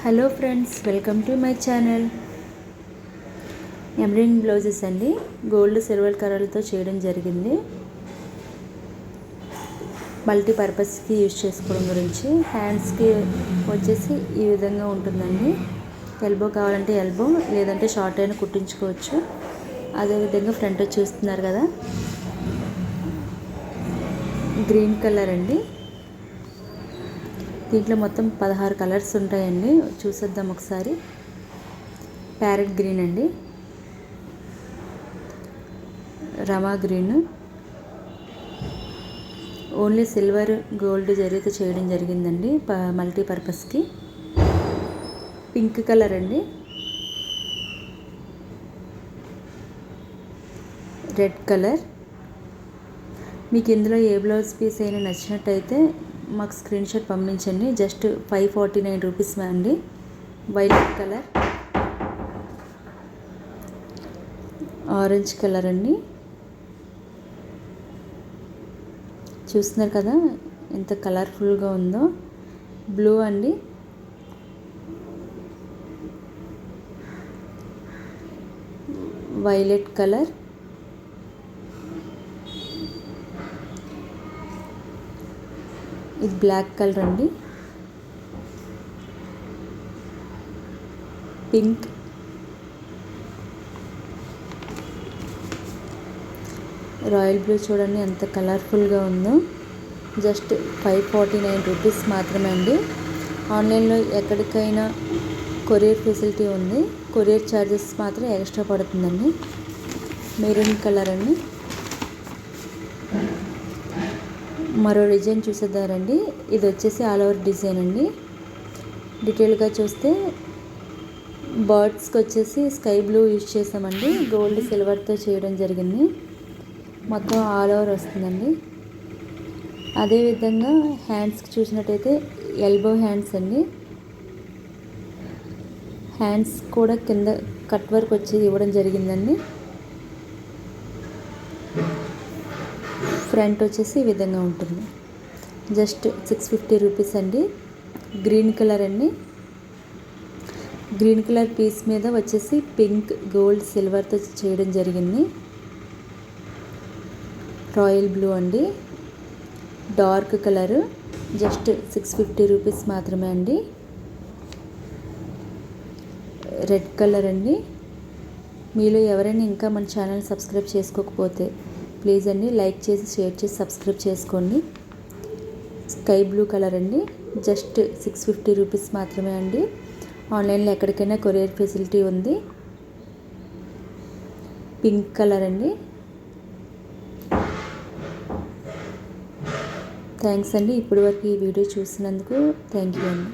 Hello friends, welcome to my channel. Embroidering blouses అండి. Gold silver కలర్లతో చేయడం జరిగింది. మల్టీపర్పస్కి use చేసుకోవడం గురించి. హ్యాండ్స్కి వచ్చేసి ఈ విధంగా ఉంటుందండి. ఎల్బో కావాలంటే ఎల్బో, లేదంటే షార్ట్ అయినా కుట్టించుకోవచ్చు. అదేవిధంగా ఫ్రంట్ చూస్తున్నారు కదా, గ్రీన్ కలర్ అండి. దీంట్లో మొత్తం 16 కలర్స్ ఉంటాయండి. చూసేద్దాం ఒకసారి. ప్యారెట్ గ్రీన్ అండి, రమా గ్రీన్, ఓన్లీ సిల్వర్ గోల్డ్ జరీతో చేయడం జరిగిందండి మల్టీపర్పస్కి. పింక్ కలర్ అండి, రెడ్ కలర్. మీకు ఇందులో ఏ బ్లౌజ్ పీస్ అయినా నచ్చినట్టయితే మాకు స్క్రీన్ షాట్ పంపించండి. జస్ట్ 549 రూపీస్ అండి. వైలెట్ కలర్, ఆరెంజ్ కలర్ అండి. చూస్తున్నారు కదా ఎంత కలర్ఫుల్గా ఉందో. బ్లూ అండి, వైలెట్ కలర్, ఇది బ్లాక్ కలర్ అండి, పింక్, రాయల్ బ్లూ. చూడండి ఎంత కలర్ఫుల్గా ఉందో. జస్ట్ 549 రూపీస్ మాత్రమే అండి. ఆన్లైన్లో ఎక్కడికైనా కొరియర్ ఫెసిలిటీ ఉంది. కొరియర్ ఛార్జెస్ మాత్రం ఎక్స్ట్రా పడుతుందండి. మెరూన్ కలర్ అండి. మరో డిజైన్ చూసేద్దారండి. ఇది వచ్చేసి ఆల్ ఓవర్ డిజైన్ అండి. డీటెయిల్గా చూస్తే బర్డ్స్కి వచ్చేసి స్కై బ్లూ యూజ్ చేసామండి. గోల్డ్ సిల్వర్తో చేయడం జరిగింది. మొత్తం ఆల్ ఓవర్ వస్తుందండి. అదేవిధంగా హ్యాండ్స్కి చూసినట్టయితే ఎల్బో హ్యాండ్స్ అండి. హ్యాండ్స్ కూడా కింద కట్ వర్క్ వచ్చి ఇవ్వడం జరిగిందండి. ఫ్రంట్ వచ్చేసి ఈ విధంగా ఉంటుంది. జస్ట్ 650 రూపీస్ అండి. గ్రీన్ కలర్ అండి. గ్రీన్ కలర్ పీస్ మీద వచ్చేసి పింక్ గోల్డ్ సిల్వర్తో చేయడం జరిగింది. రాయల్ బ్లూ అండి, డార్క్ కలరు. జస్ట్ 650 రూపీస్ మాత్రమే అండి. రెడ్ కలర్ అండి. మీలో ఎవరైనా ఇంకా మన ఛానల్ సబ్స్క్రైబ్ చేసుకోకపోతే ప్లీజ్ అండి లైక్ చేసి, షేర్ చేసి, సబ్స్క్రైబ్ చేసుకోండి. స్కై బ్లూ కలర్ అండి. జస్ట్ 650 రూపీస్ మాత్రమే అండి. ఆన్లైన్లో ఎక్కడికైనా కొరియర్ ఫెసిలిటీ ఉంది. పింక్ కలర్ అండి. థ్యాంక్స్ అండి. ఇప్పటి వరకు ఈ వీడియో చూసినందుకు థ్యాంక్ యూ అండి.